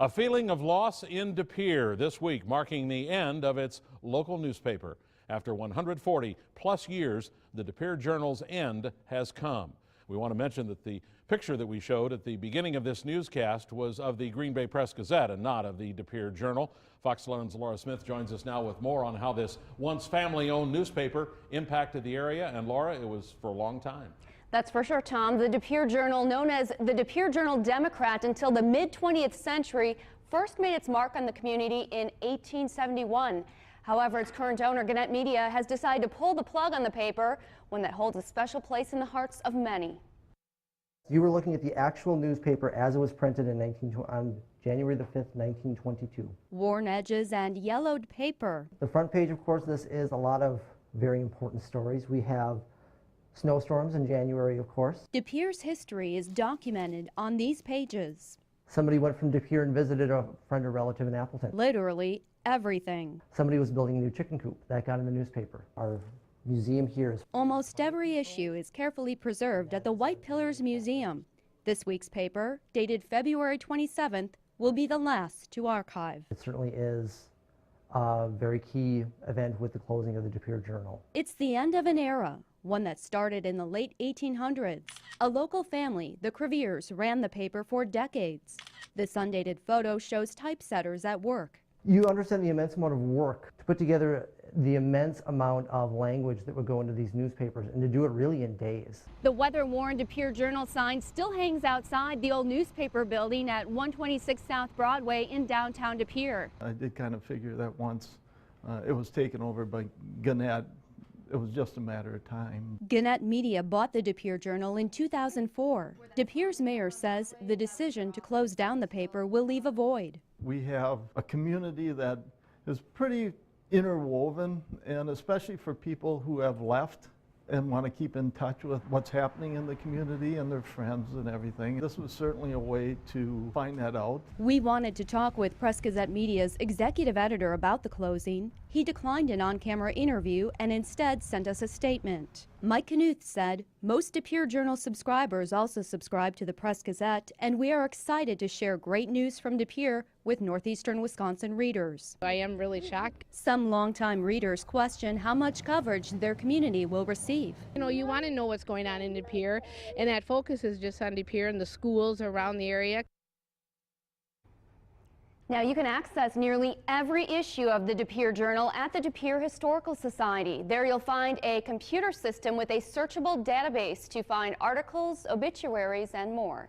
A feeling of loss in De Pere this week, marking the end of its local newspaper. After 140 plus years, the De Pere Journal's end has come. We want to mention that the picture that we showed at the beginning of this newscast was of the Green Bay Press-Gazette and not of the De Pere Journal. Fox 11's Laura Smith joins us now with more on how this once family-owned newspaper impacted the area. And Laura, it was for a long time. That's for sure, Tom. The De Pere Journal, known as the De Pere Journal-Democrat until the mid-20th century, first made its mark on the community in 1871. However, its current owner, Gannett Media, has decided to pull the plug on the paper, one that holds a special place in the hearts of many. You were looking at the actual newspaper as it was printed on January the 5th, 1922. Worn edges and yellowed paper. The front page, of course, this is a lot of very important stories. We have snowstorms in January, of course. De Pere's history is documented on these pages. Somebody went from De Pere and visited a friend or relative in Appleton. Literally everything. Somebody was building a new chicken coop. That got in the newspaper. Our museum here is... Almost every issue is carefully preserved at the White Pillars Museum. This week's paper, dated February 27th, will be the last to archive. It certainly is a very key event with the closing of the De Pere Journal. It's the end of an era, one that started in the late 1800s. A local family, the Creviers, ran the paper for decades. This undated photo shows typesetters at work. You understand the immense amount of work to put together the immense amount of language that would go into these newspapers, and to do it really in days. The weather-worn De Pere Journal sign still hangs outside the old newspaper building at 126 South Broadway in downtown De Pere. I did kind of figure that once it was taken over by Gannett, it was just a matter of time. Gannett Media bought the De Pere Journal in 2004. De Pere's mayor says the decision to close down the paper will leave a void. We have a community that is pretty interwoven, and especially for people who have left and want to keep in touch with what's happening in the community and their friends and everything. This was certainly a way to find that out. We wanted to talk with Press-Gazette Media's executive editor about the closing. He declined an on-camera interview and instead sent us a statement. Mike Knuth said most De Pere Journal subscribers also subscribe to the Press-Gazette, and we are excited to share great news from De Pere with northeastern Wisconsin readers. I am really shocked. Some longtime readers question how much coverage their community will receive. You know, you want to know what's going on in De Pere, and that focus is just on De Pere and the schools around the area. Now you can access nearly every issue of the De Pere Journal at the De Pere Historical Society. There you'll find a computer system with a searchable database to find articles, obituaries, and more.